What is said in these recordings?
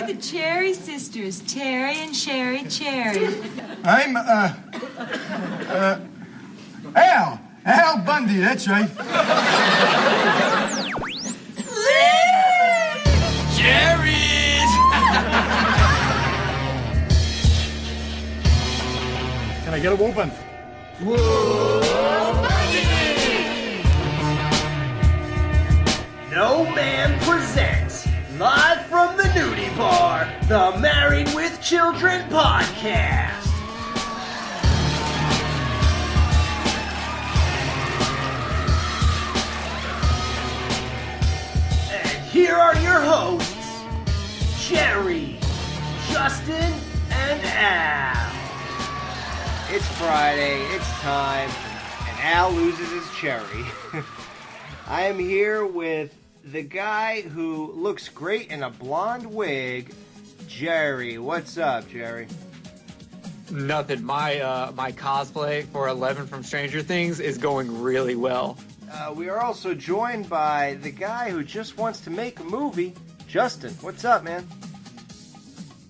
We're the Cherry Sisters, Terry and Sherry Cherry. I'm, Al Bundy, that's right. Cherries! Can I get a whooping? No Man presents, live from the nudie bar, the Married with Children podcast. And here are your hosts, Jerry, Justin, and Al. It's Friday, it's time, and Al loses his cherry. I am here with the guy who looks great in a blonde wig, Jerry. What's up, Jerry? Nothing. My cosplay for 11 from Stranger Things is going really well. We are also joined by the guy who just wants to make a movie, Justin. What's up, man?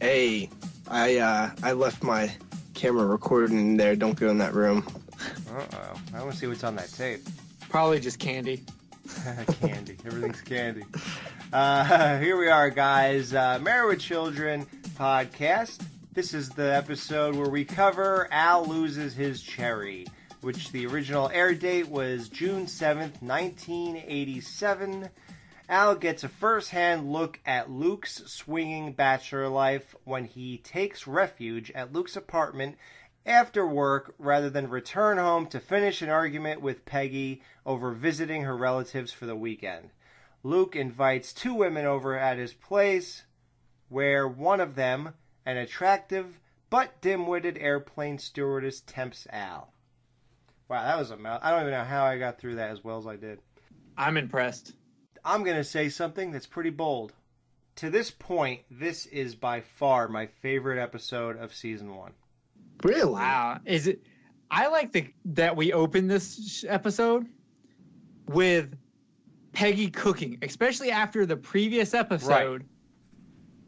Hey, I left my camera recording in there. Don't go in that room. Uh-oh. I want to see what's on that tape. Probably just candy. Candy. Everything's candy. Here we are, guys. Married with Children podcast. This is the episode where we cover Al Loses His Cherry, which the original air date was June 7th, 1987. Al gets a first-hand look at Luke's swinging bachelor life when he takes refuge at Luke's apartment after work rather than return home to finish an argument with Peggy over visiting her relatives for the weekend. Luke invites two women over at his place, where one of them, an attractive but dim-witted airplane stewardess, tempts Al. Wow, that was a mouth. I don't even know how I got through that as well as I did. I'm impressed. I'm going to say something that's pretty bold. To this point, this is by far my favorite episode of season 1. Really? Wow. Is it? I like that we open this episode with Peggy cooking, especially after the previous episode.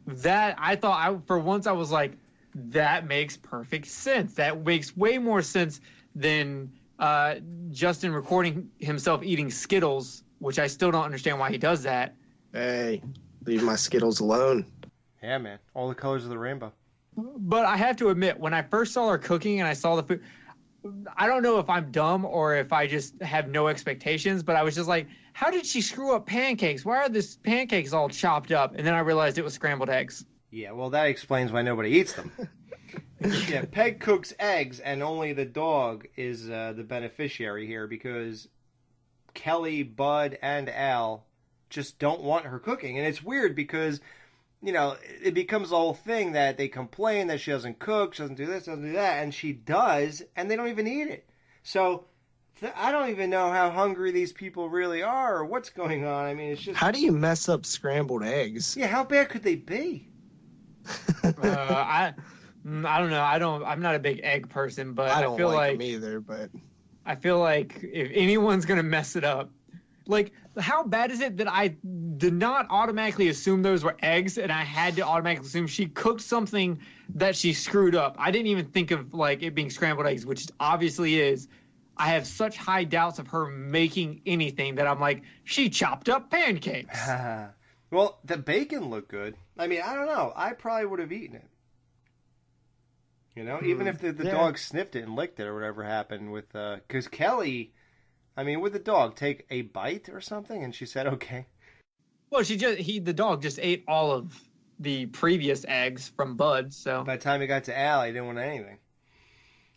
Right. That I thought, for once, I was like, that makes perfect sense. That makes way more sense than Justin recording himself eating Skittles, which I still don't understand why he does that. Hey, leave my Skittles alone. Yeah, man. All the colors of the rainbow. But I have to admit, when I first saw her cooking and I saw the food, I don't know if I'm dumb or if I just have no expectations, but I was just like, how did she screw up pancakes? Why are these pancakes all chopped up? And then I realized it was scrambled eggs. Yeah, well, that explains why nobody eats them. Yeah, Peg cooks eggs, and only the dog is the beneficiary here because Kelly, Bud, and Al just don't want her cooking. And it's weird because, you know, it becomes a whole thing that they complain that she doesn't cook, she doesn't do this, doesn't do that, and she does, and they don't even eat it. So I don't even know how hungry these people really are or what's going on. I mean, it's just... How do you mess up scrambled eggs? Yeah, how bad could they be? I don't know. I'm not a big egg person, but I don't feel like like them either, but... I feel like if anyone's going to mess it up, like, how bad is it that I did not automatically assume those were eggs and I had to automatically assume she cooked something that she screwed up? I didn't even think of, like, it being scrambled eggs, which it obviously is. I have such high doubts of her making anything that I'm like, she chopped up pancakes. Well, the bacon looked good. I mean, I don't know. I probably would have eaten it. You know, even if the dog sniffed it and licked it or whatever happened with, because Kelly, I mean, would the dog take a bite or something? And she said, okay. Well, the dog just ate all of the previous eggs from Bud, so. By the time he got to Al, he didn't want anything.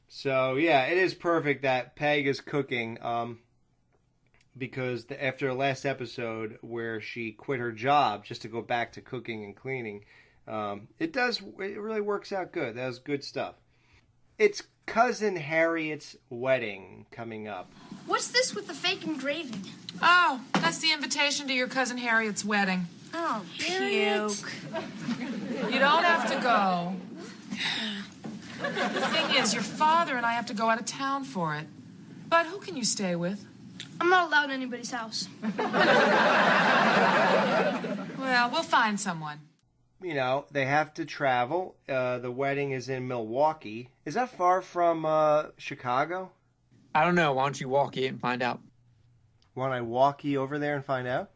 So, yeah, it is perfect that Peg is cooking, because after the last episode where she quit her job just to go back to cooking and cleaning, it really works out good. That was good stuff. It's cousin Harriet's wedding coming up. What's this with the fake engraving? Oh, that's the invitation to your cousin Harriet's wedding. Oh, Puke. You don't have to go. The thing is, your father and I have to go out of town for it. But who can you stay with? I'm not allowed in anybody's house. Well, we'll find someone. you know, they have to travel. The wedding is in Milwaukee. Is that far from Chicago? I don't know. Why don't you walk it and find out? Want I walk you over there and find out?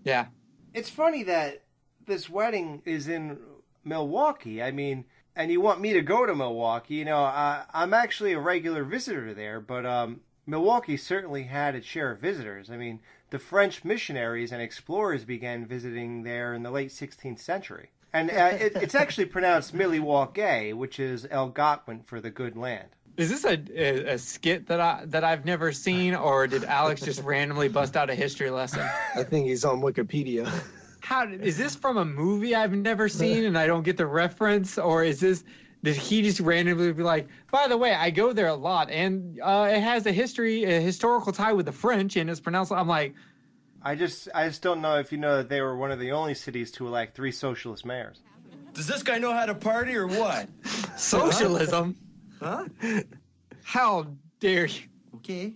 Yeah. It's funny that this wedding is in Milwaukee. I mean, and you want me to go to Milwaukee. You know, I'm actually a regular visitor there, but Milwaukee certainly had its share of visitors. I mean, the French missionaries and explorers began visiting there in the late 16th century. And it's actually pronounced Milwaukee, which is Algonquin for the good land. Is this a skit that I've never seen, or did Alex just randomly bust out a history lesson? I think he's on Wikipedia. Is this from a movie I've never seen and I don't get the reference, or did he just randomly be like, by the way, I go there a lot and it has a historical tie with the French and it's pronounced? I'm like, I just don't know if you know that they were one of the only cities to elect 3 socialist mayors. Does this guy know how to party or what? socialism? Huh? How dare you?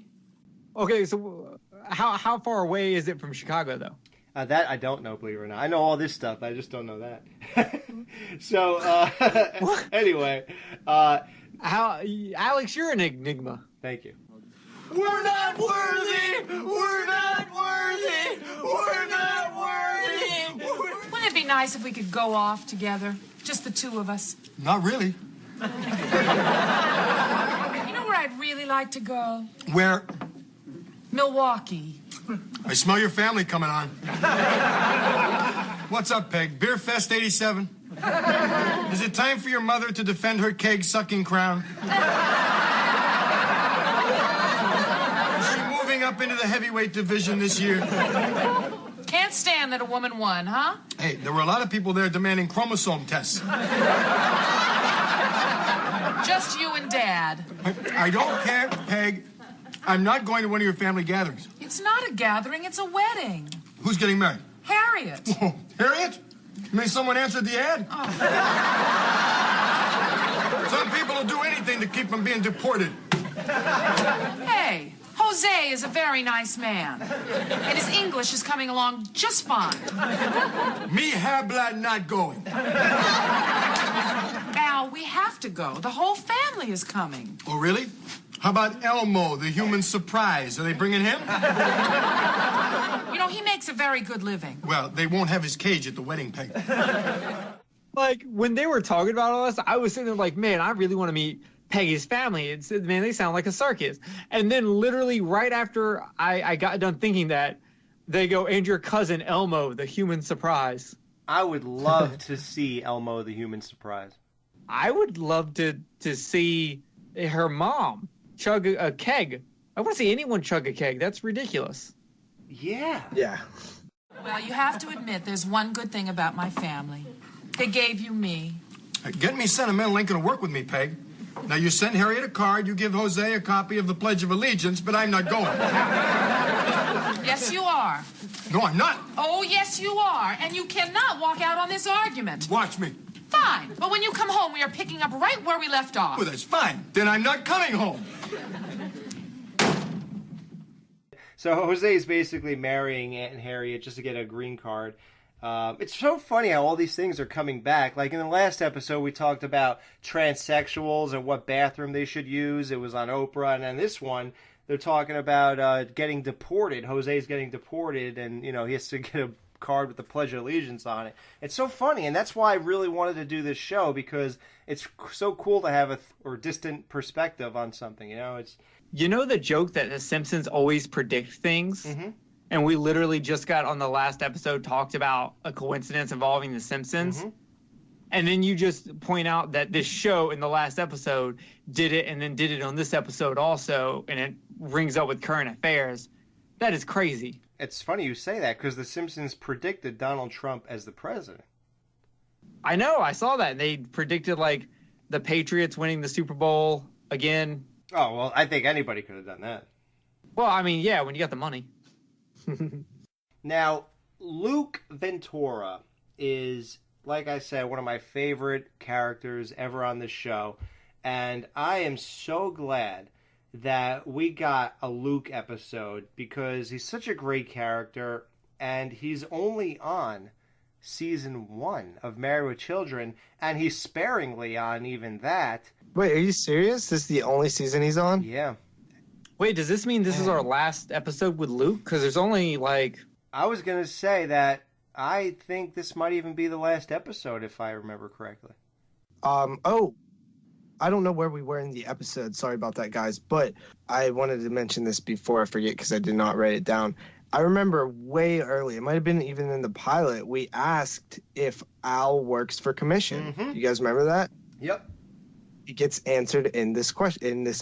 Okay, so how far away is it from Chicago, though? That I don't know, believe it or not. I know all this stuff, I just don't know that. So, anyway. Alex, you're an enigma. Thank you. We're not worthy! We're not worthy! We're not worthy! Wouldn't it be nice if we could go off together? Just the 2 of us. Not really. You know where I'd really like to go? Where? Milwaukee. I smell your family coming on. What's up, Peg? Beer Fest 87? Is it time for your mother to defend her keg-sucking crown? Is she moving up into the heavyweight division this year? Can't stand that a woman won, huh? Hey, there were a lot of people there demanding chromosome tests. Just you and Dad. I don't care, Peg. I'm not going to one of your family gatherings. It's not a gathering, it's a wedding. Who's getting married? Harriet. Oh, Harriet? You mean someone answered the ad? Oh. Some people will do anything to keep from being deported. Hey, Jose is a very nice man. And his English is coming along just fine. Me habla not going. Al, we have to go. The whole family is coming. Oh, really? How about Elmo, the human surprise? Are they bringing him? You know, he makes a very good living. Well, they won't have his cage at the wedding, Peg. Like, when they were talking about all this, I was sitting there like, man, I really want to meet Peggy's family. Man, they sound like a circus. And then literally right after I got done thinking that, they go, and your cousin Elmo, the human surprise. I would love to see Elmo, the human surprise. I would love to see her mom chug a keg. I want to see anyone chug a keg. That's ridiculous. Yeah. Yeah. Well, you have to admit there's one good thing about my family. They gave you me. Get me sentimental ain't gonna work with me, Peg. Now, you send Harriet a card, you give Jose a copy of the Pledge of Allegiance, but I'm not going. Yes, you are. No, I'm not. Oh, yes, you are. And you cannot walk out on this argument. Watch me. Fine. But when you come home, we are picking up right where we left off. Well, that's fine. Then I'm not coming home. So Jose is basically marrying Aunt Harriet just to get a green card. It's so funny how all these things are coming back. Like in the last episode, we talked about transsexuals and what bathroom they should use. It was on Oprah. And then this one, they're talking about getting deported. Jose's getting deported, and, you know, he has to get a card with the Pledge of Allegiance on it. It's so funny, and that's why I really wanted to do this show, because it's so cool to have a distant perspective on something, you know? You know the joke that The Simpsons always predict things? Mm-hmm. And we literally just got on the last episode talked about a coincidence involving The Simpsons. Mm-hmm. And then you just point out that this show in the last episode did it and then did it on this episode also, and it rings up with current affairs. That is crazy. It's funny you say that, because The Simpsons predicted Donald Trump as the president. I know, I saw that. They predicted, like, the Patriots winning the Super Bowl again. Oh, well, I think anybody could have done that. Well, I mean, yeah, when you got the money. Now, Luke Ventura is, like I said, one of my favorite characters ever on this show. And I am so glad that we got a Luke episode, because he's such a great character, and he's only on season 1 of Married with Children, and he's sparingly on even that. Wait, are you serious? This is the only season he's on? Yeah. Wait, does this mean this is our last episode with Luke? Because there's only like... I was going to say that I think this might even be the last episode, if I remember correctly. I don't know where we were in the episode. Sorry about that, guys. But I wanted to mention this before I forget because I did not write it down. I remember way early, it might have been even in the pilot, we asked if Al works for commission. You guys remember that? Yep. It gets answered in this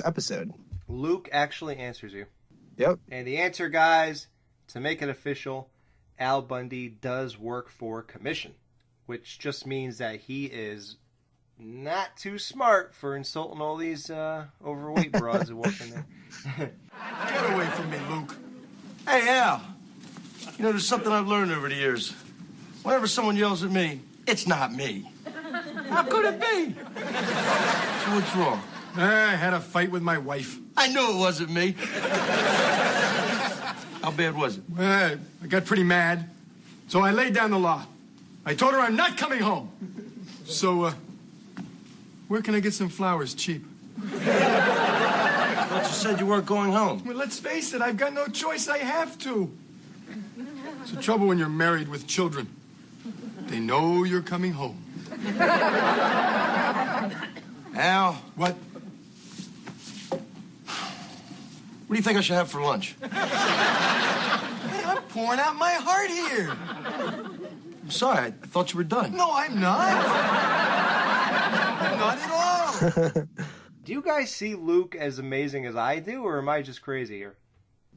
episode. Luke actually answers you. Yep. And the answer, guys, to make it official, Al Bundy does work for commission, which just means that he is not too smart for insulting all these overweight broads who walk in there. Get away from me, Luke. Hey, Al. You know, there's something I've learned over the years. Whenever someone yells at me, it's not me. How could it be? So what's wrong? I had a fight with my wife. I knew it wasn't me. How bad was it? I got pretty mad, so I laid down the law. I told her I'm not coming home. So, where can I get some flowers cheap? I thought you said you weren't going home. Well, let's face it, I've got no choice. I have to. It's the trouble when you're married with children. They know you're coming home. Al, What? what do you think I should have for lunch? Hey, I'm pouring out my heart here. I'm sorry, I thought you were done. No, I'm not. I'm not at all. Do you guys see Luke as amazing as I do, or am I just crazy here?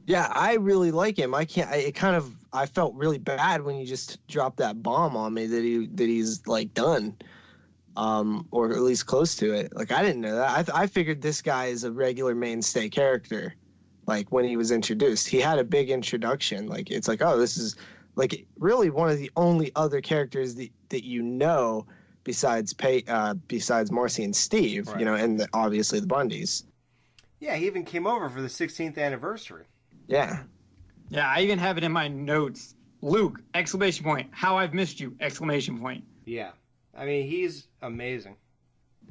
Yeah, I really like him. I felt really bad when you just dropped that bomb on me that he's like done. Or at least close to it. Like, I didn't know that. I figured this guy is a regular mainstay character. Like, when he was introduced, he had a big introduction. Like, it's like, oh, this is like really one of the only other characters that you know besides Marcy and Steve, right. You know, and obviously the Bundys. Yeah, he even came over for the 16th anniversary. Yeah. Yeah, I even have it in my notes. Luke, exclamation point. How I've missed you, exclamation point. Yeah. I mean, he's amazing.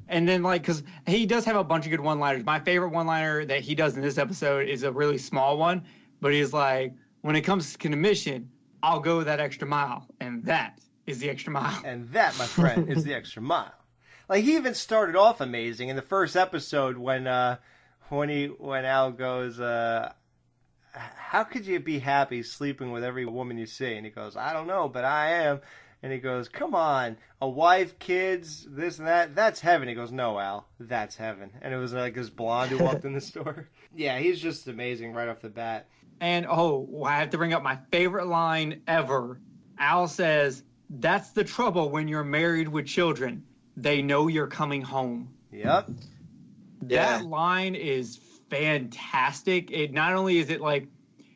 And then, like, because he does have a bunch of good one-liners. My favorite one-liner that he does in this episode is a really small one, but he's like, when it comes to commission, I'll go that extra mile, and that is the extra mile. And that, my friend, is the extra mile. Like, he even started off amazing in the first episode when Al goes, how could you be happy sleeping with every woman you see? And he goes, I don't know, but I am. And he goes, come on, a wife, kids, this and that, that's heaven. He goes, no, Al, that's heaven. And it was like this blonde who walked in the store. Yeah, he's just amazing right off the bat. And, I have to bring up my favorite line ever. Al says, that's the trouble when you're married with children. They know you're coming home. Yep. That line is fantastic. It not only is it like,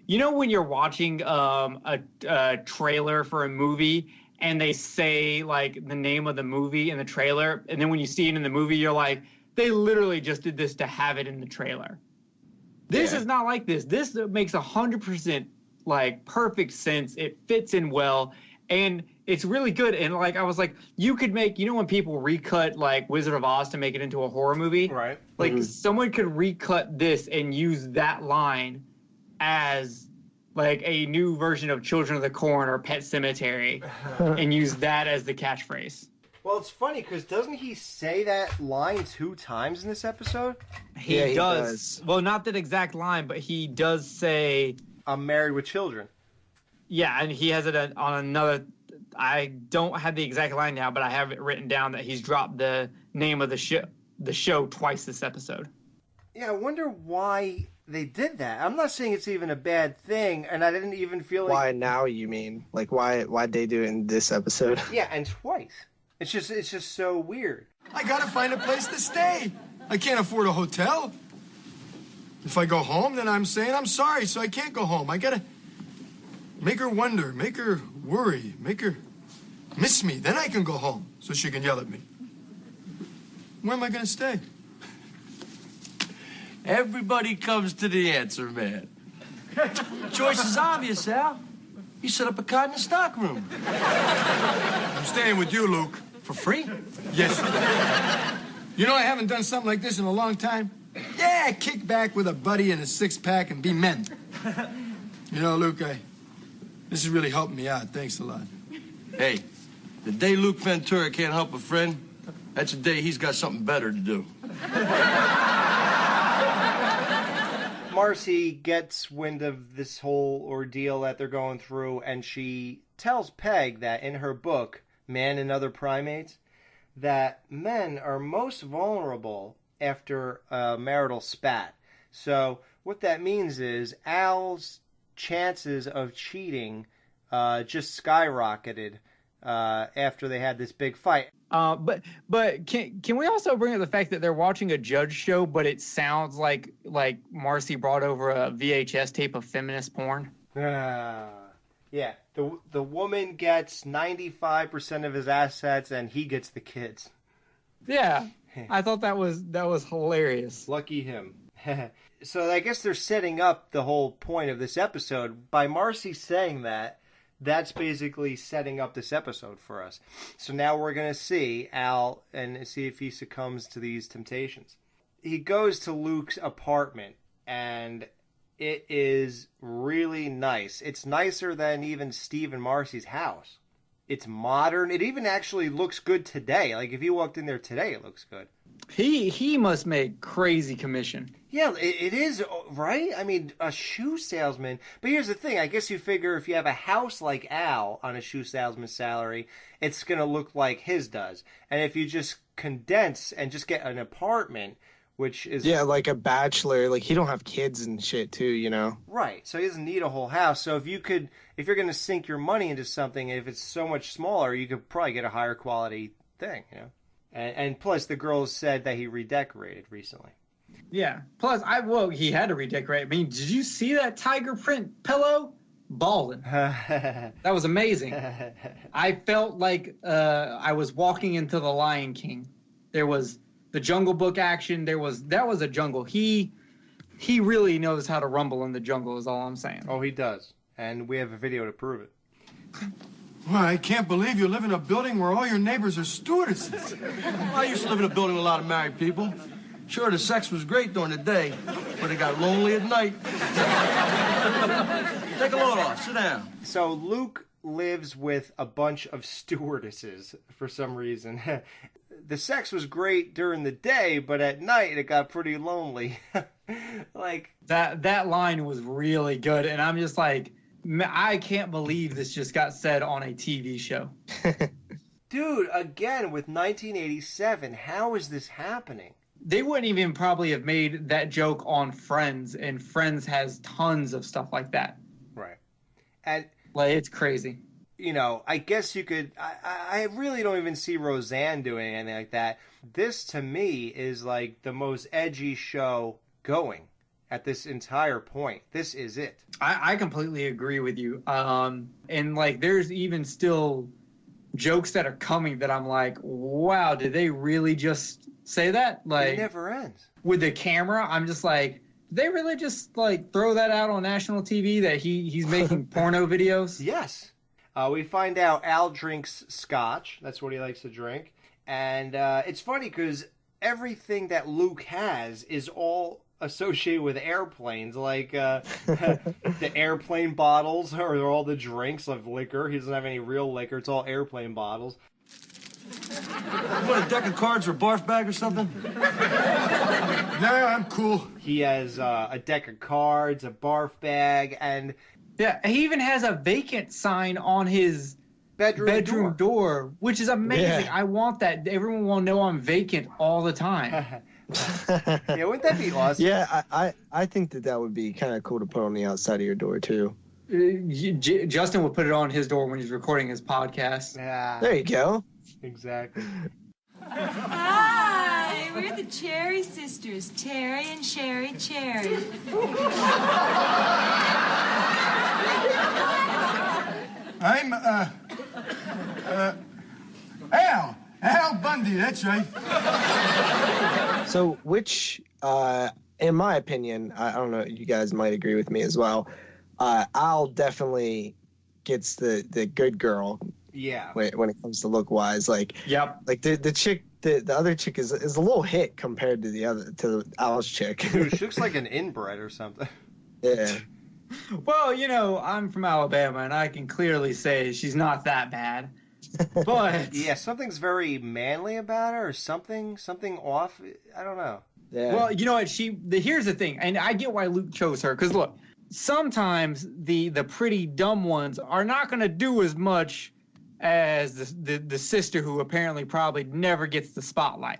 you know when you're watching a trailer for a movie and they say like the name of the movie in the trailer, and then when you see it in the movie, you're like, they literally just did this to have it in the trailer. This is not like this. This makes 100% like perfect sense. It fits in well, and it's really good. And like I was like, you could make, you know, when people recut like Wizard of Oz to make it into a horror movie, right? Like someone could recut this and use that line as like a new version of Children of the Corn or Pet Cemetery and use that as the catchphrase. Well, it's funny because doesn't he say that line 2 times in this episode? He does. Well, not that exact line, but he does say, I'm married with children. Yeah, and he has it on another. I don't have the exact line now, but I have it written down that he's dropped the name of the show twice this episode. Yeah, I wonder why they did that. I'm not saying it's even a bad thing, and I didn't even feel like... Why now, you mean? Like, why'd they do it in this episode? Yeah, and twice. It's just so weird. I gotta find a place to stay. I can't afford a hotel. If I go home, then I'm saying I'm sorry, so I can't go home. I gotta make her wonder, make her worry, make her miss me. Then I can go home, so she can yell at me. Where am I gonna stay? Everybody comes to the answer, man. Choice is obvious, Al. You set up a cot in the stock room. I'm staying with you, Luke. For free? Yes. You know I haven't done something like this in a long time? Yeah, kick back with a buddy and a six-pack and be men. You know, Luke, this is really helping me out. Thanks a lot. Hey, the day Luke Ventura can't help a friend, that's the day he's got something better to do. Marcy gets wind of this whole ordeal that they're going through, and she tells Peg that in her book, Man and Other Primates, that men are most vulnerable after a marital spat. So what that means is Al's chances of cheating just skyrocketed after they had this big fight. But can we also bring up the fact that they're watching a judge show, but it sounds like Marcy brought over a VHS tape of feminist porn? Yeah, the woman gets 95% of his assets, and he gets the kids. Yeah, I thought that was hilarious. Lucky him. So I guess they're setting up the whole point of this episode by Marcy saying that. That's basically setting up this episode for us. So now we're going to see Al and see if he succumbs to these temptations. He goes to Luke's apartment, and it is really nice. It's nicer than even Steve and Marcy's house. It's modern. It even actually looks good today. Like, if you walked in there today, it looks good. He must make crazy commission. Yeah, it is, right? I mean, a shoe salesman. But here's the thing. I guess you figure if you have a house like Al on a shoe salesman's salary, it's going to look like his does. And if you just condense and just get an apartment, which is... Yeah, like a bachelor. Like, he don't have kids and shit, too, you know? Right. So he doesn't need a whole house. So if you're going to sink your money into something, if it's so much smaller, you could probably get a higher quality thing, you know? And plus, the girls said that he redecorated recently. Yeah. Plus, he had to redecorate. I mean, did you see that tiger print pillow? Ballin'. That was amazing. I felt like I was walking into the Lion King. There was the Jungle Book action. That was a jungle. He really knows how to rumble in the jungle, is all I'm saying. Oh, he does. And we have a video to prove it. Well, I can't believe you live in a building where all your neighbors are stewardesses. I used to live in a building with a lot of married people. Sure, the sex was great during the day, but it got lonely at night. Take a load off. Sit down. So Luke lives with a bunch of stewardesses for some reason. The sex was great during the day, but at night it got pretty lonely. Like that line was really good, and I'm just like, I can't believe this just got said on a TV show. Dude, again, with 1987, how is this happening? They wouldn't even probably have made that joke on Friends, and Friends has tons of stuff like that. Right. And like, it's crazy. You know, I guess you could... I really don't even see Roseanne doing anything like that. This, to me, is like the most edgy show going at this entire point. This is it. I completely agree with you. And like, there's even still jokes that are coming that I'm like, wow, did they really just say that? Like, it never ends. With the camera, I'm just like, did they really just like throw that out on national TV that he's making porno videos? Yes. We find out Al drinks scotch. That's what he likes to drink. And it's funny because everything that Luke has is all associated with airplanes, like the airplane bottles or all the drinks of liquor. He doesn't have any real liquor. It's all airplane bottles. What, a deck of cards or a barf bag or something? Yeah, I'm cool. He has a deck of cards, a barf bag, and... Yeah, he even has a vacant sign on his bedroom door, which is amazing. Yeah. I want that. Everyone will know I'm vacant all the time. Yeah, wouldn't that be awesome? Yeah, I think that would be kind of cool to put on the outside of your door, too. Justin would put it on his door when he's recording his podcast. Yeah. There you go. Exactly. Hi, we're the Cherry Sisters, Terry and Sherry Cherry. I'm, Al Bundy, that's right. So which, in my opinion, I don't know, you guys might agree with me as well, Al definitely gets the good girl. Yeah. When it comes to look wise, like Yep. like the chick, the other chick is a little hit compared to Al's chick. Dude, she looks like an inbred or something. Yeah. Well, I'm from Alabama, and I can clearly say she's not that bad. But Yeah, something's very manly about her, or something off. I don't know. Yeah. well, you know what? Here's the thing, and I get why Luke chose her, because look, sometimes the pretty dumb ones are not going to do as much as the sister who apparently probably never gets the spotlight.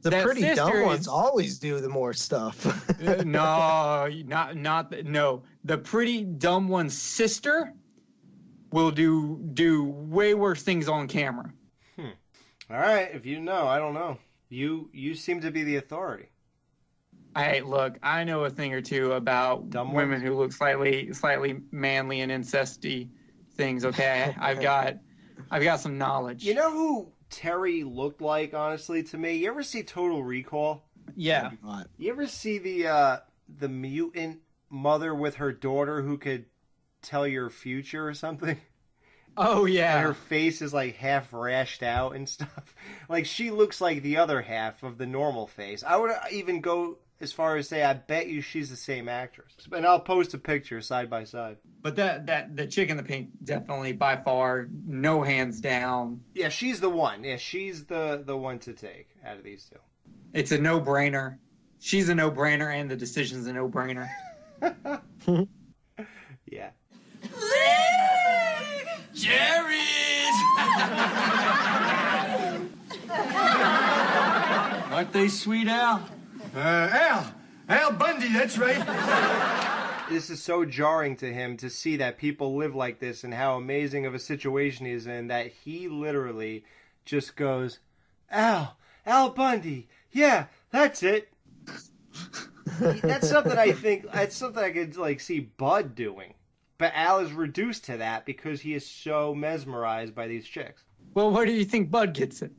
the that pretty dumb sister ones is- always do the more stuff. No, no. The pretty dumb one's sister will do way worse things on camera. All right, if you know, I don't know. You seem to be the authority. Hey, look, I know a thing or two about Dumb women ones? who look slightly manly and incesty things. Okay, I've got some knowledge. You know who Terry looked like, honestly, to me? You ever see Total Recall? Yeah. You ever see the mutant mother with her daughter who could tell your future or something? Oh And yeah. her face is like half rashed out and stuff. Like she looks like the other half of the normal face. I would even go as far as say I bet you she's the same actress. And I'll post a picture side by side. But that the chick in the pink definitely by far, no hands down. Yeah, she's the one. Yeah, she's the one to take out of these two. It's a no-brainer. She's a no-brainer, and the decision's a no-brainer. Yeah. Aren't they sweet, Al? Al Bundy, that's right. This is so jarring to him to see that people live like this and how amazing of a situation he's in that he literally just goes, Al Bundy. Yeah, that's it. That's something I could like see Bud doing. But Al is reduced to that because he is so mesmerized by these chicks. Well, where do you think Bud gets it?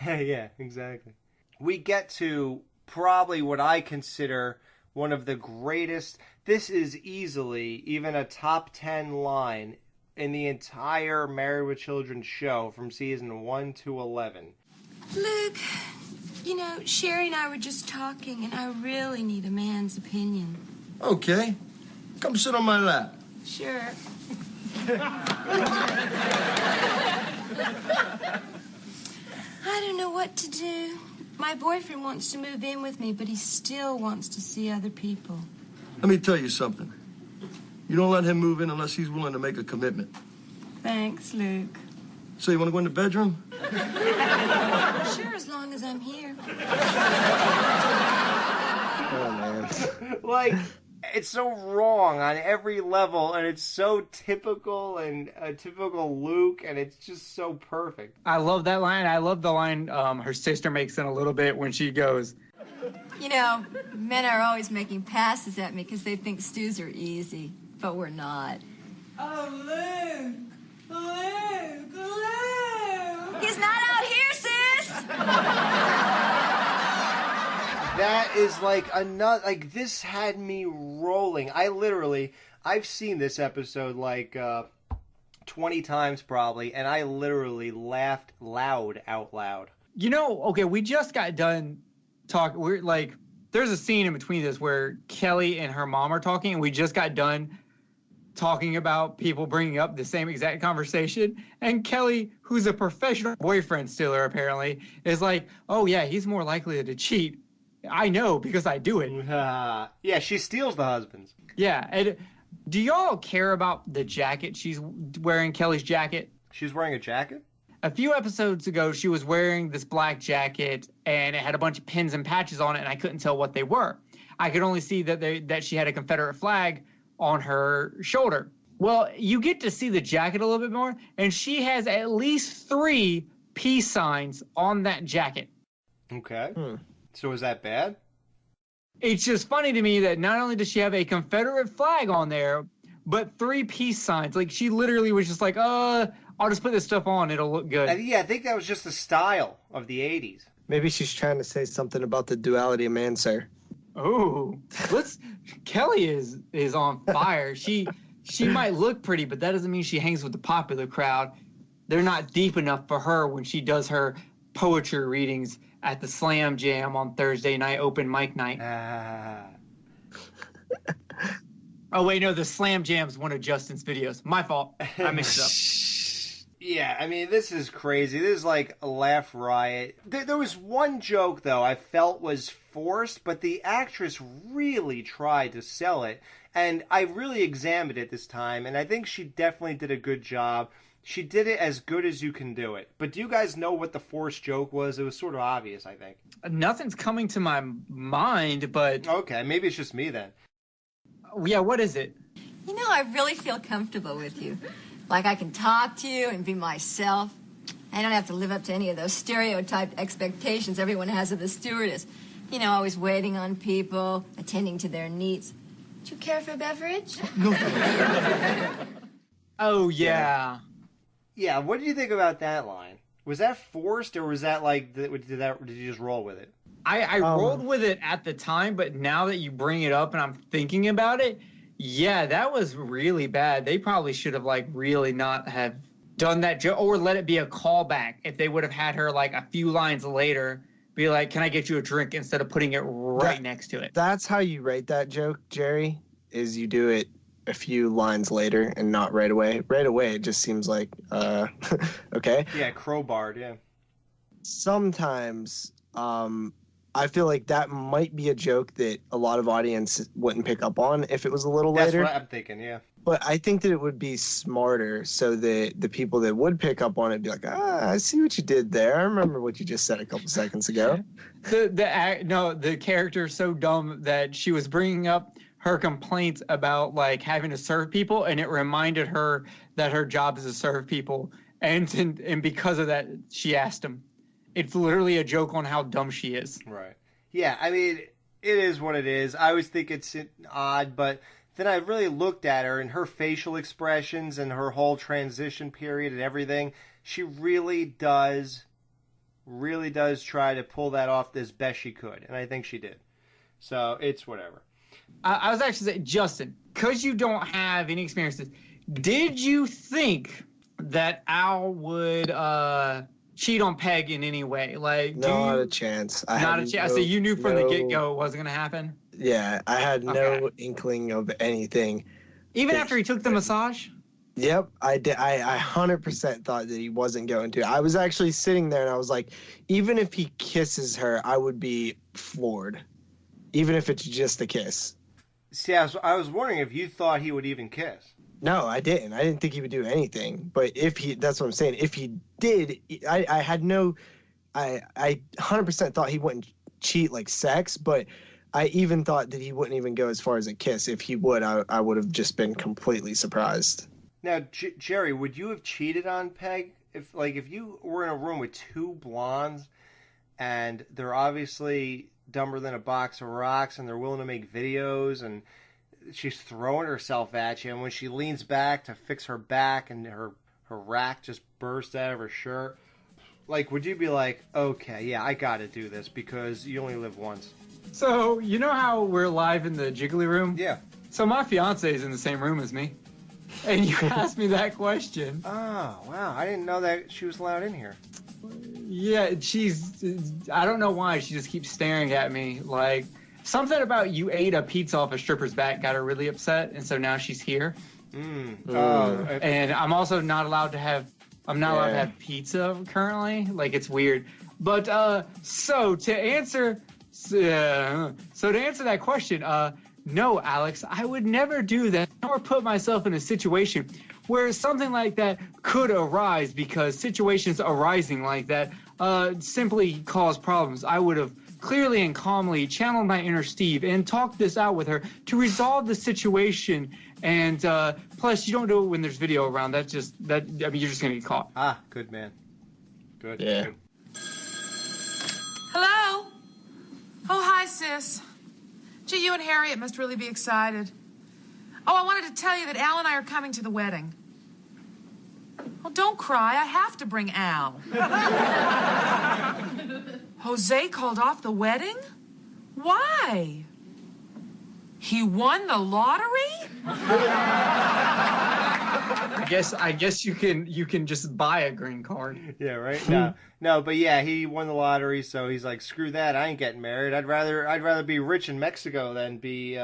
Yeah, exactly. We get to probably what I consider one of the greatest. This is easily even a top 10 line in the entire Married with Children show from season 1 to 11. Luke, Sherry and I were just talking, and I really need a man's opinion. Okay. Come sit on my lap. Sure. I don't know what to do. My boyfriend wants to move in with me, but he still wants to see other people. Let me tell you something. You don't let him move in unless he's willing to make a commitment. Thanks, Luke. So you want to go in the bedroom? Sure, as long as I'm here. Oh man. Like, it's so wrong on every level, and it's so typical and a typical Luke, and it's just so perfect. I love that line. I love the line her sister makes in a little bit when she goes, Men are always making passes at me because they think stews are easy, but we're not. Oh, Luke! Luke! He's not out here, sis! That is like another, like this had me rolling. I've seen this episode like 20 times probably, and I literally laughed out loud. Okay, we just got done talking. We're like, there's a scene in between this where Kelly and her mom are talking, and we just got done talking about people bringing up the same exact conversation. And Kelly, who's a professional boyfriend stealer apparently, is like, oh yeah, he's more likely to cheat. I know because I do it. Yeah, she steals the husbands. Yeah. And do y'all care about the jacket she's wearing, Kelly's jacket? She's wearing a jacket? A few episodes ago, she was wearing this black jacket, and it had a bunch of pins and patches on it, and I couldn't tell what they were. I could only see that she had a Confederate flag on her shoulder. Well, you get to see the jacket a little bit more, and she has at least 3 peace signs on that jacket. Okay. So is that bad? It's just funny to me that not only does she have a Confederate flag on there, but 3 peace signs. Like, she literally was just like, I'll just put this stuff on. It'll look good. Yeah, I think that was just the style of the 80s. Maybe she's trying to say something about the duality of man, sir. Oh, Kelly is on fire. She she might look pretty, but that doesn't mean she hangs with the popular crowd. They're not deep enough for her when she does her poetry readings at the Slam Jam on Thursday night, open mic night. Oh, wait, no, the Slam Jam's one of Justin's videos. My fault. I mixed it up. Yeah, I mean, this is crazy. This is like a laugh riot. There was one joke, though, I felt was forced, but the actress really tried to sell it. And I really examined it this time, and I think she definitely did a good job. She did it as good as you can do it. But do you guys know what the forced joke was? It was sort of obvious, I think. Nothing's coming to my mind, but... Okay, maybe it's just me then. Yeah, what is it? You know, I really feel comfortable with you. Like I can talk to you and be myself. I don't have to live up to any of those stereotyped expectations everyone has of a stewardess. You know, always waiting on people, attending to their needs. Do you care for a beverage? No. Oh, yeah. Yeah, what did you think about that line? Was that forced, or was that like, did you just roll with it? I rolled with it at the time, but now that you bring it up and I'm thinking about it, yeah, that was really bad. They probably should have, like, really not have done that joke, or let it be a callback. If they would have had her, like, a few lines later, be like, can I get you a drink, instead of putting it right next to it. That's how you write that joke, Jerry, is you do it a few lines later and not right away. Right away, it just seems like, okay. Yeah, crowbarred, yeah. Sometimes, I feel like that might be a joke that a lot of audience wouldn't pick up on if it was a little later. That's what I'm thinking, yeah. But I think that it would be smarter so that the people that would pick up on it be like, I see what you did there. I remember what you just said a couple seconds ago. The character's so dumb that she was bringing up her complaints about, like, having to serve people, and it reminded her that her job is to serve people. And because of that, she asked him. It's literally a joke on how dumb she is. Right. Yeah, I mean, it is what it is. I always think it's odd, but then I really looked at her and her facial expressions and her whole transition period and everything. She really does try to pull that off as best she could, and I think she did. So it's whatever. I was actually saying, Justin, because you don't have any experiences, did you think that Al would cheat on Peg in any way? Like, not a chance. Not a chance. So you knew from the get-go it wasn't going to happen? Yeah, I had no inkling of anything. Even after he took the massage? Yep, I did. I 100% thought that he wasn't going to. I was actually sitting there and I was like, even if he kisses her, I would be floored. Even if it's just a kiss. See, I was wondering if you thought he would even kiss. No, I didn't. I didn't think he would do anything. But that's what I'm saying. If he did, I 100% thought he wouldn't cheat like sex, but I even thought that he wouldn't even go as far as a kiss. If he would, I would have just been completely surprised. Now, Jerry, would you have cheated on Peg? If you were in a room with two blondes and they're obviously dumber than a box of rocks and they're willing to make videos and she's throwing herself at you, and when she leans back to fix her back and her rack just bursts out of her shirt, like, would you be like, okay, yeah, I gotta do this because you only live once? So, you know how we're live in the Jiggly room? Yeah. So my fiance is in the same room as me. And you asked me that question. Oh, wow. I didn't know that she was allowed in here. Yeah, I don't know why, she just keeps staring at me like, something about you ate a pizza off a stripper's back got her really upset, and so now she's here. And I'm also not allowed to have pizza currently. Like, it's weird. But so to answer that question, no, Alex, I would never do that or put myself in a situation where something like that could arise, because situations arising like that simply cause problems. I would have clearly and calmly channeled my inner Steve and talked this out with her to resolve the situation. And plus, you don't do it when there's video around. You're just gonna get caught. Ah, good man. Good. Yeah. Good. Hello? Oh, hi, sis. Gee, you and Harriet must really be excited. Oh, I wanted to tell you that Al and I are coming to the wedding. Well, don't cry. I have to bring Al. Jose called off the wedding? Why? He won the lottery? I guess you can just buy a green card. Yeah, right. No, but yeah, he won the lottery, so he's like, screw that. I ain't getting married. I'd rather be rich in Mexico than be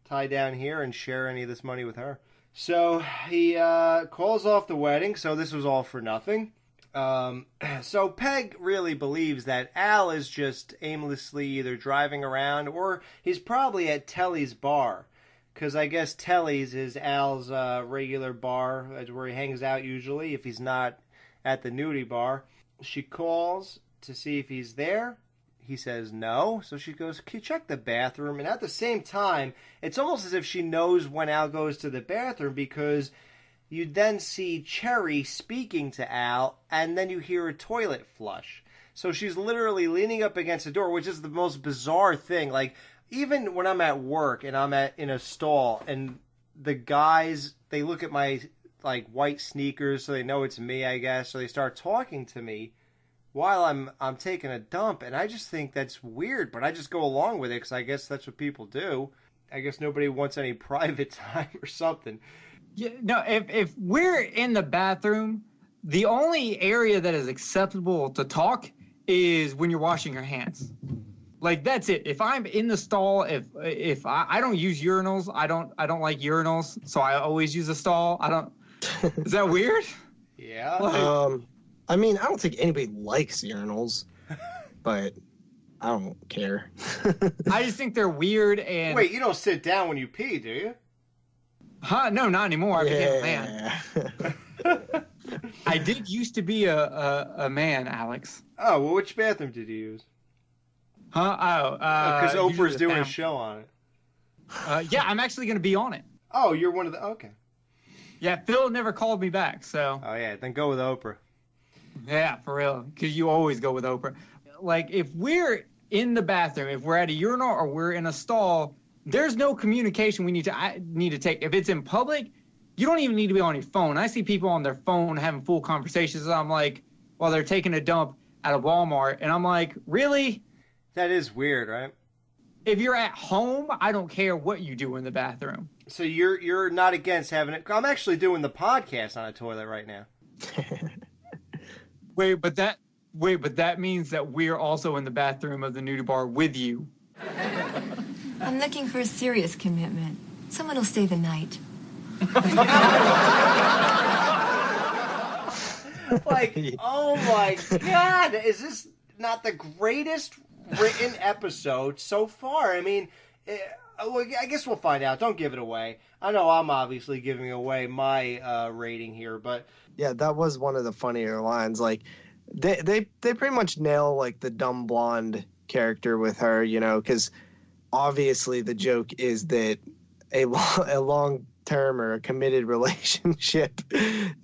tied down here and share any of this money with her. So he calls off the wedding. So this was all for nothing. So Peg really believes that Al is just aimlessly either driving around or he's probably at Telly's bar. Because I guess Telly's is Al's regular bar. That's where he hangs out usually if he's not at the nudie bar. She calls to see if he's there. He says no. So she goes, can you check the bathroom? And at the same time, it's almost as if she knows when Al goes to the bathroom because you then see Cherry speaking to Al and then you hear a toilet flush. So she's literally leaning up against the door, which is the most bizarre thing. Like, even when I'm at work and I'm in a stall and the guys, they look at my like white sneakers so they know it's me, I guess. So they start talking to me while I'm taking a dump. And I just think that's weird, but I just go along with it because I guess that's what people do. I guess nobody wants any private time or something. Yeah, no, if we're in the bathroom, the only area that is acceptable to talk is when you're washing your hands. Like, that's it. If I'm in the stall, if I don't use urinals, I don't like urinals, so I always use a stall. Is that weird? Yeah. Like, I mean, I don't think anybody likes urinals, but I don't care. I just think they're weird and... Wait, you don't sit down when you pee, do you? Huh? No, not anymore. I became a man. I did used to be a man, Alex. Oh, well, which bathroom did you use? Huh? Because Oprah's doing a show on it. Yeah, I'm actually going to be on it. Oh, you're one of the... Okay. Yeah, Phil never called me back, so... Oh, yeah, then go with Oprah. Yeah, for real, because you always go with Oprah. Like, if we're in the bathroom, if we're at a urinal or we're in a stall, there's no communication we need to take. If it's in public, you don't even need to be on your phone. I see people on their phone having full conversations, and I'm like, while they're taking a dump at a Walmart, and I'm like, really? That is weird, right? If you're at home, I don't care what you do in the bathroom. So you're not against having it. I'm actually doing the podcast on a toilet right now. Wait, but that means that we're also in the bathroom of the nudie bar with you. I'm looking for a serious commitment. Someone will stay the night. Like, oh my God, is this not the greatest written episode so far? I mean, I guess we'll find out. Don't give it away. I know I'm obviously giving away my rating here, but yeah, that was one of the funnier lines. Like, they pretty much nail like the dumb blonde character with her, you know, because obviously the joke is that a long-term or a committed relationship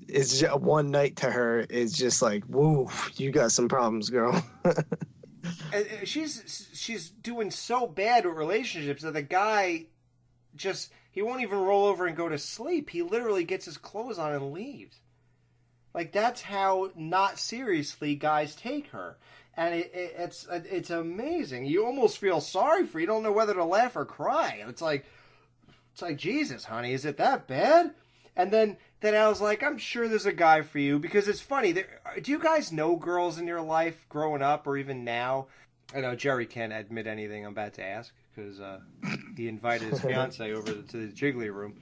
is just, one night to her is just like, whoa, you got some problems, girl. She's doing so bad with relationships that the guy he won't even roll over and go to sleep. He literally gets his clothes on and leaves. Like, that's how not seriously guys take her. And it's amazing. You almost feel sorry for her. You don't know whether to laugh or cry. It's like, Jesus, honey, is it that bad? And then I was like, I'm sure there's a guy for you, because it's funny. Do you guys know girls in your life growing up or even now? I know Jerry can't admit anything I'm about to ask because he invited his fiance over to the Jiggly room.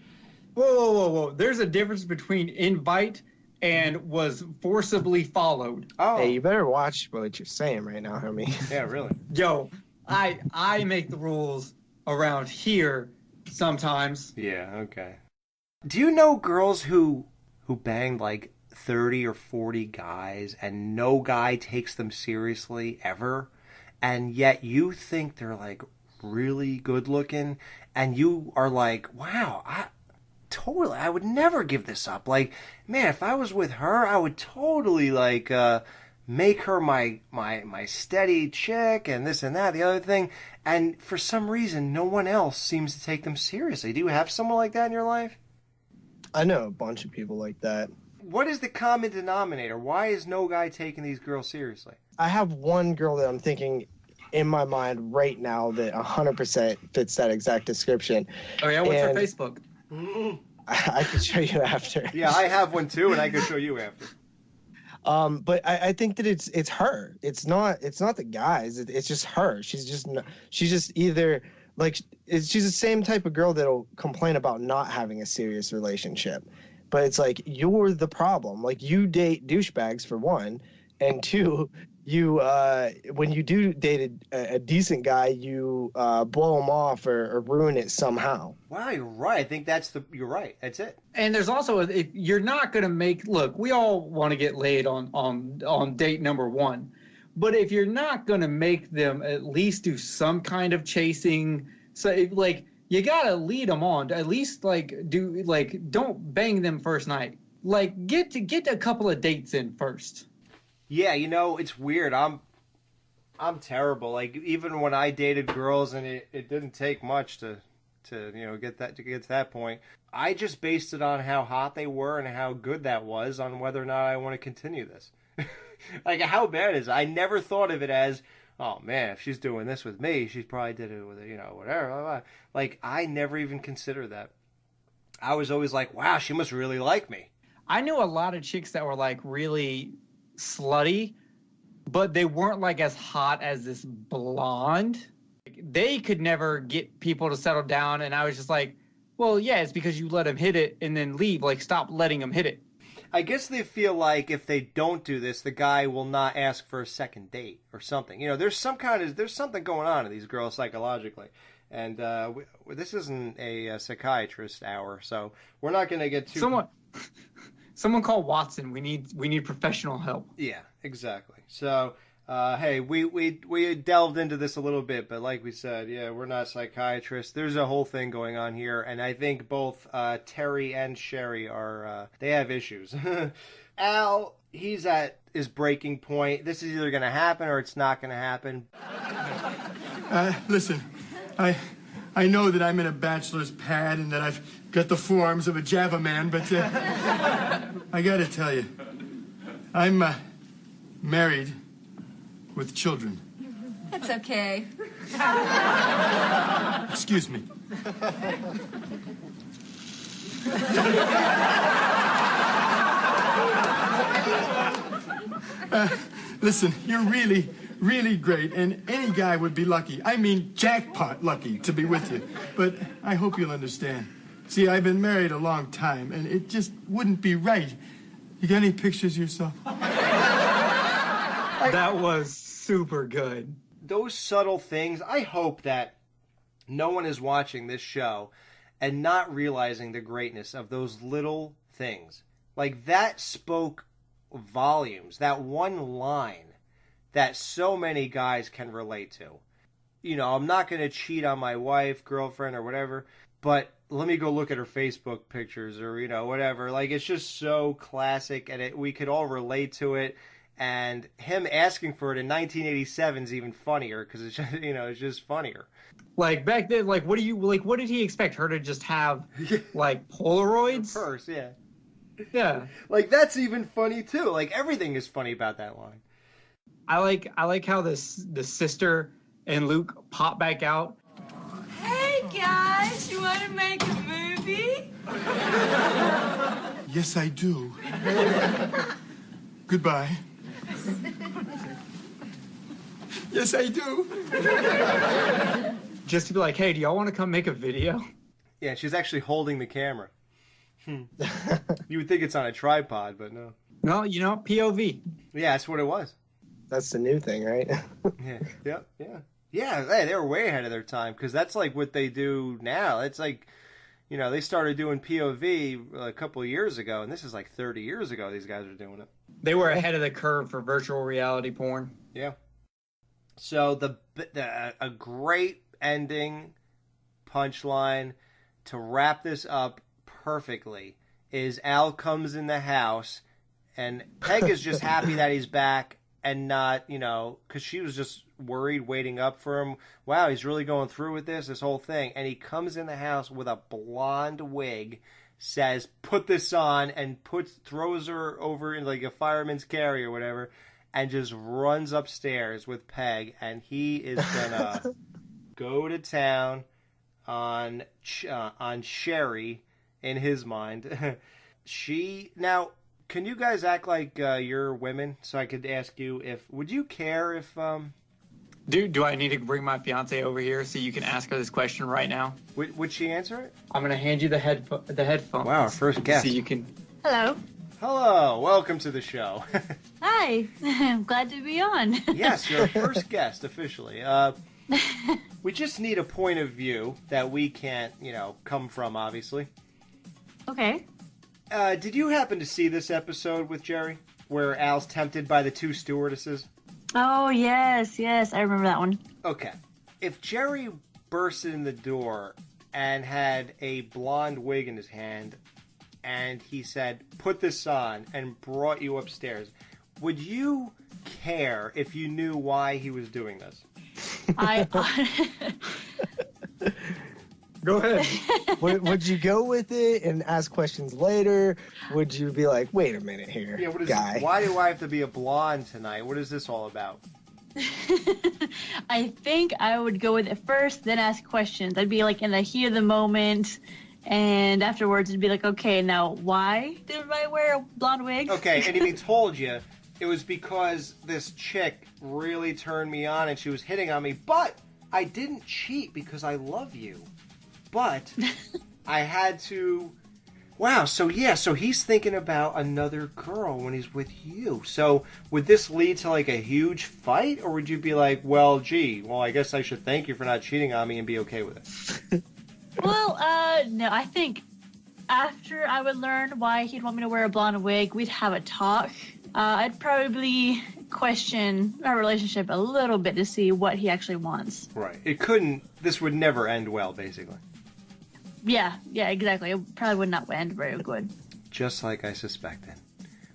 Whoa. There's a difference between invite and was forcibly followed. Oh. Hey, you better watch what you're saying right now, homie. Yeah, really. Yo, I make the rules around here sometimes. Yeah, okay. Do you know girls who bang like 30 or 40 guys and no guy takes them seriously ever? And yet you think they're like really good looking and you are like, wow, I would never give this up. Like, man, if I was with her, I would totally like make her my steady chick and this and that, the other thing. And for some reason, no one else seems to take them seriously. Do you have someone like that in your life? I know a bunch of people like that. What is the common denominator? Why is no guy taking these girls seriously? I have one girl that I'm thinking in my mind right now that 100% fits that exact description. Oh, yeah? What's her Facebook? I could show you after. Yeah, I have one too, and I could show you after. But I think that it's her. It's not the guys. It's just her. She's just either like she's the same type of girl that'll complain about not having a serious relationship. But it's like you're the problem. Like you date douchebags for one, and two, you when you do date a decent guy, you blow him off or ruin it somehow. Wow, you're right. I think you're right. That's it. And there's also, if you're not going to look, we all want to get laid on date number one. But if you're not going to make them at least do some kind of chasing, so like you got to lead them on, at least don't bang them first night. Like get a couple of dates in first. Yeah, it's weird. I'm terrible. Like even when I dated girls and it didn't take much to get to that point, I just based it on how hot they were and how good that was on whether or not I want to continue this. Like how bad is it? I never thought of it as, oh man, if she's doing this with me, she probably did it with whatever. Blah, blah. Like I never even considered that. I was always like, wow, she must really like me. I knew a lot of chicks that were like really slutty, but they weren't like as hot as this blonde. They could never get people to settle down, and I was just like, well, yeah, it's because you let them hit it and then leave. Like, stop letting them hit it. I guess they feel like if they don't do this, the guy will not ask for a second date or something. There's something going on in these girls psychologically. And this isn't a psychiatrist hour, so we're not going to get too... Someone call Watson. We need professional help. Yeah, exactly. So, hey, we delved into this a little bit, but like we said, yeah, we're not psychiatrists. There's a whole thing going on here, and I think both Terry and Sherry they have issues. Al, he's at his breaking point. This is either going to happen or it's not going to happen. Listen, I know that I'm in a bachelor's pad and that I've got the forearms of a Java man, but I gotta tell you, I'm married with children. That's okay. Excuse me. Listen, you're really, really great, and any guy would be lucky. I mean, jackpot lucky to be with you. But I hope you'll understand. See, I've been married a long time, and it just wouldn't be right. You got any pictures yourself? That was super good. Those subtle things, I hope that no one is watching this show and not realizing the greatness of those little things. Like, that spoke volumes, that one line that so many guys can relate to. I'm not going to cheat on my wife, girlfriend, or whatever, but let me go look at her Facebook pictures or, whatever. Like, it's just so classic, and we could all relate to it. And him asking for it in 1987 is even funnier because it's just, it's just funnier. Like back then, what did he expect her to just have, like Polaroids? Her purse, yeah. Yeah. Like that's even funny too. Like everything is funny about that line. I like how the sister and Luke pop back out. Hey guys, you want to make a movie? Yes, I do. Goodbye. Yes, I do. Just to be like, hey, do y'all want to come make a video? Yeah, she's actually holding the camera. You would think it's on a tripod, but no. No, POV. Yeah, that's what it was. That's the new thing, right? Yeah. Hey, they were way ahead of their time because that's like what they do now. It's like, they started doing POV a couple of years ago, and this is like 30 years ago these guys are doing it. They were ahead of the curve for virtual reality porn. Yeah. So a great ending punchline to wrap this up perfectly is Al comes in the house and Peg is just happy that he's back and not, because she was just worried waiting up for him. Wow, he's really going through with this whole thing. And he comes in the house with a blonde wig, says, put this on, and throws her over in like a fireman's carry or whatever, and just runs upstairs with Peg, and he is gonna go to town on Sherry in his mind. Now, can you guys act like you're women so I could ask you would you care if... Do I need to bring my fiance over here so you can ask her this question right now? Would she answer it? I'm going to hand you the headphones. Wow, our first guest. So you can... Hello. Hello, welcome to the show. Hi. I'm glad to be on. Yes, you're our first guest, officially. We just need a point of view that we can't, come from, obviously. Okay. Did you happen to see this episode with Jerry, where Al's tempted by the two stewardesses? Oh, yes, I remember that one. Okay. If Jerry bursted in the door and had a blonde wig in his hand, and he said, put this on, and brought you upstairs, would you care if you knew why he was doing this? Go ahead. Would you go with it and ask questions later? Would you be like, wait a minute here, guy? Why do I have to be a blonde tonight? What is this all about? I think I would go with it first, then ask questions. I'd be like in the heat of the moment, and afterwards it'd be like, okay, now why did I wear a blonde wig? Okay, and if he told you it was because this chick really turned me on and she was hitting on me, but I didn't cheat because I love you. But I had to... Wow, so he's thinking about another girl when he's with you. So would this lead to like a huge fight? Or would you be like, well, I guess I should thank you for not cheating on me and be okay with it? Well, no, I think after I would learn why he'd want me to wear a blonde wig, we'd have a talk. I'd probably question our relationship a little bit to see what he actually wants. Right. This would never end well, basically. Yeah, exactly. It probably would not end very good. Just like I suspected.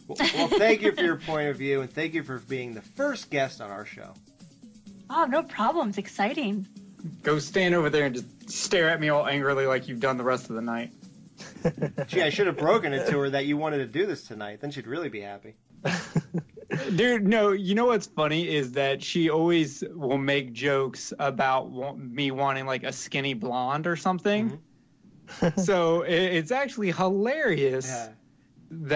Well, thank you for your point of view, and thank you for being the first guest on our show. Oh, no problem. It's exciting. Go stand over there and just stare at me all angrily like you've done the rest of the night. Gee, I should have broken it to her that you wanted to do this tonight. Then she'd really be happy. Dude, no, you know what's funny is that she always will make jokes about me wanting like a skinny blonde or something. Mm-hmm. So it's actually hilarious. Yeah.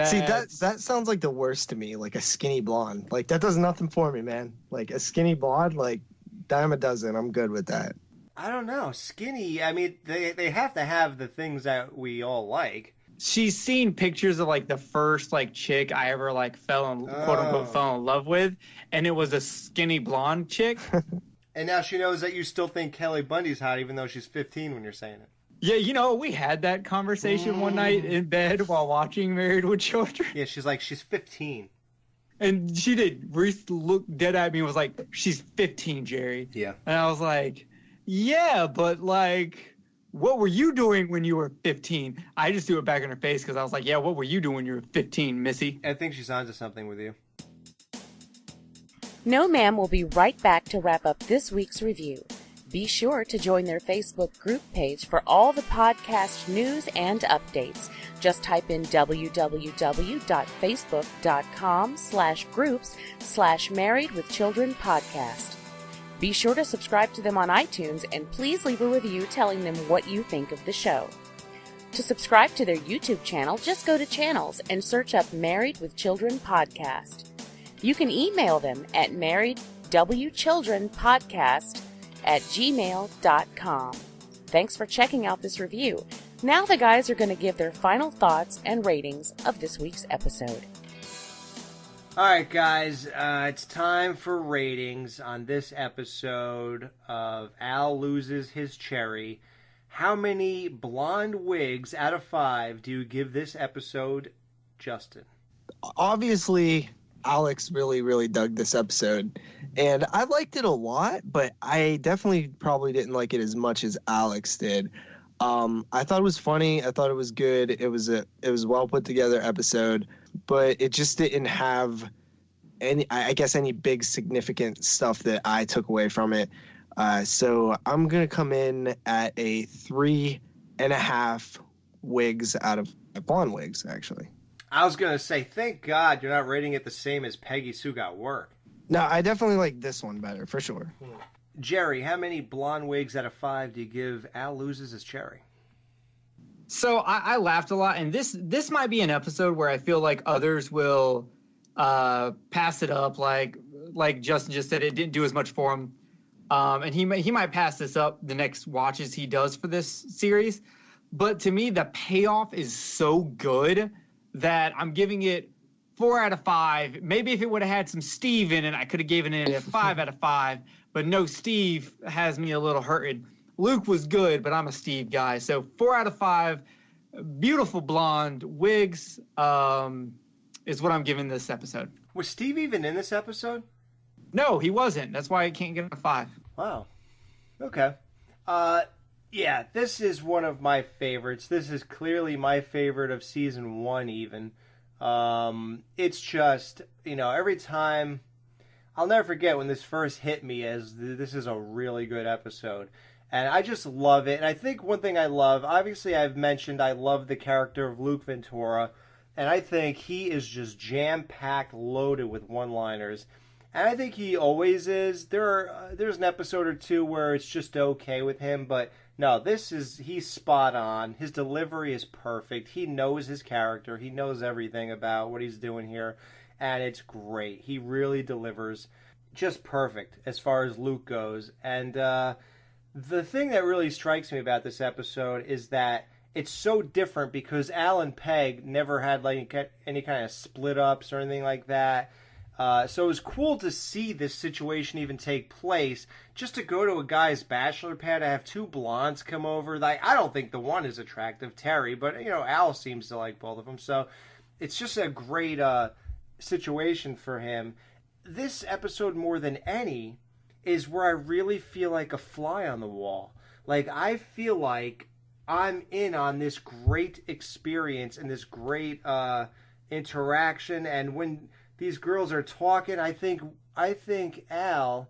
See, that sounds like the worst to me, like a skinny blonde. Like, that does nothing for me, man. Like, a skinny blonde, like, dime a dozen. I'm good with that. I don't know. Skinny, I mean, they have to have the things that we all like. She's seen pictures of, like, the first, like, chick I ever, like, quote-unquote, fell in love with, and it was a skinny blonde chick. And now she knows that you still think Kelly Bundy's hot, even though she's 15 when you're saying it. Yeah, we had that conversation one night in bed while watching Married with Children. Yeah, she's 15. And she did. Reese looked dead at me and was like, she's 15, Jerry. Yeah. And I was like, yeah, but like, what were you doing when you were 15? I just threw it back in her face because I was like, yeah, what were you doing when you were 15, Missy? I think she's onto something with you. No Ma'am will be right back to wrap up this week's review. Be sure to join their Facebook group page for all the podcast news and updates. Just type in www.facebook.com/groups/marriedwithchildrenpodcast. Be sure to subscribe to them on iTunes and please leave a review telling them what you think of the show. To subscribe to their YouTube channel, just go to channels and search up Married with Children Podcast. You can email them at marriedwchildrenpodcast@gmail.com. Thanks for checking out this review. Now the guys are going to give their final thoughts and ratings of this week's episode. Alright guys, it's time for ratings on this episode of Al Loses His Cherry. How many blonde wigs out of 5 do you give this episode, Justin? Obviously, Alex really dug this episode, and I liked it a lot, but I definitely probably didn't like it as much as Alex did. I thought it was funny. I thought it was good. It was a well put together episode, but it just didn't have any big significant stuff that I took away from it. So I'm gonna come in at a 3.5 wigs out of blonde wigs, actually. I was going to say, thank God you're not rating it the same as Peggy Sue Got Work. No, I definitely like this one better, for sure. Jerry, how many blonde wigs out of 5 do you give Al Loses His Cherry? So I laughed a lot, and this might be an episode where I feel like others will pass it up, like Justin just said, it didn't do as much for him, and he might pass this up the next watches he does for this series. But to me, the payoff is so good that I'm giving it 4 out of 5. Maybe if it would have had some Steve in it, I could have given it a 5 out of 5. But no Steve has me a little hurted. Luke was good, but I'm a Steve guy. So 4 out of 5. Beautiful blonde wigs is what I'm giving this episode. Was Steve even in this episode? No, he wasn't. That's why I can't give it a 5. Wow. Okay. Yeah, this is one of my favorites. This is clearly my favorite of season 1 even. It's just, every time... I'll never forget when this first hit me as this is a really good episode. And I just love it. And I think one thing I love, obviously I've mentioned I love the character of Luke Ventura. And I think he is just jam-packed, loaded with one-liners. And I think he always is. There's an episode or two where it's just okay with him, but no, he's spot on. His delivery is perfect. He knows his character. He knows everything about what he's doing here, and it's great. He really delivers just perfect as far as Luke goes. And the thing that really strikes me about this episode is that it's so different because Al and Peg never had like any kind of split-ups or anything like that. So it was cool to see this situation even take place, just to go to a guy's bachelor pad, to have 2 blondes come over. Like, I don't think the one is attractive, Terry, but, Al seems to like both of them. So it's just a great situation for him. This episode, more than any, is where I really feel like a fly on the wall. Like, I feel like I'm in on this great experience and this great interaction, and when these girls are talking, I think Al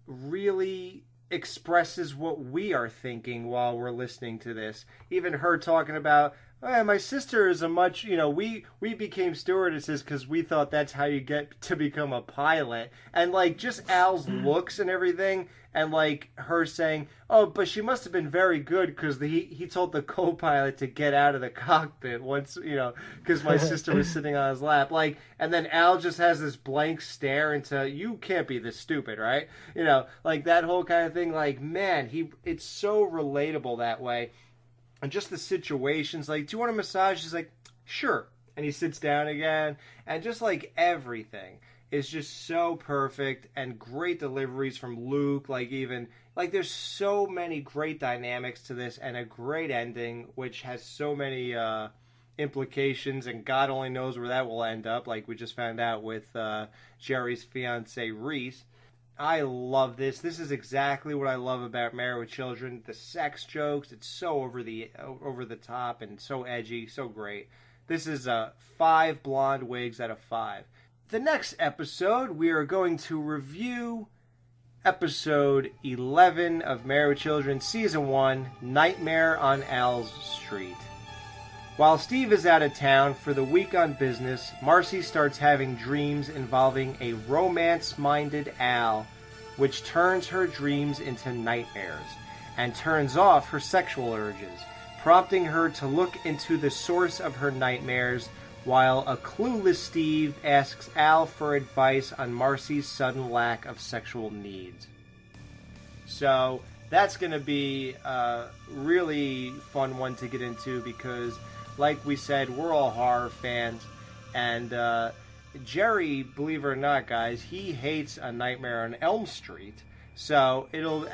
really expresses what we are thinking while we're listening to this. Even her talking about, my sister is a much, we became stewardesses because we thought that's how you get to become a pilot. And like just Al's looks and everything, and like her saying, oh, but she must have been very good because he told the co-pilot to get out of the cockpit once, because my sister was sitting on his lap. Like, and then Al just has this blank stare into, you can't be this stupid, right? Like that whole kind of thing. Like, man, it's so relatable that way. And just the situations, like, do you want a massage? He's like, sure. And he sits down again. And just like everything is just so perfect, and great deliveries from Luke. Like there's so many great dynamics to this, and a great ending, which has so many implications, and God only knows where that will end up. Like we just found out with Jerry's fiance Reese. I love this. This is exactly what I love about Married with Children. The sex jokes, it's so over the top and so edgy, so great. This is 5 blonde wigs out of 5. The next episode, we are going to review episode 11 of Married with Children, season 1, Nightmare on Al's Street. While Steve is out of town for the week on business, Marcy starts having dreams involving a romance-minded Al, which turns her dreams into nightmares and turns off her sexual urges, prompting her to look into the source of her nightmares, while a clueless Steve asks Al for advice on Marcy's sudden lack of sexual needs. So that's going to be a really fun one to get into because, like we said, we're all horror fans, and Jerry, believe it or not, guys, he hates A Nightmare on Elm Street, so it'll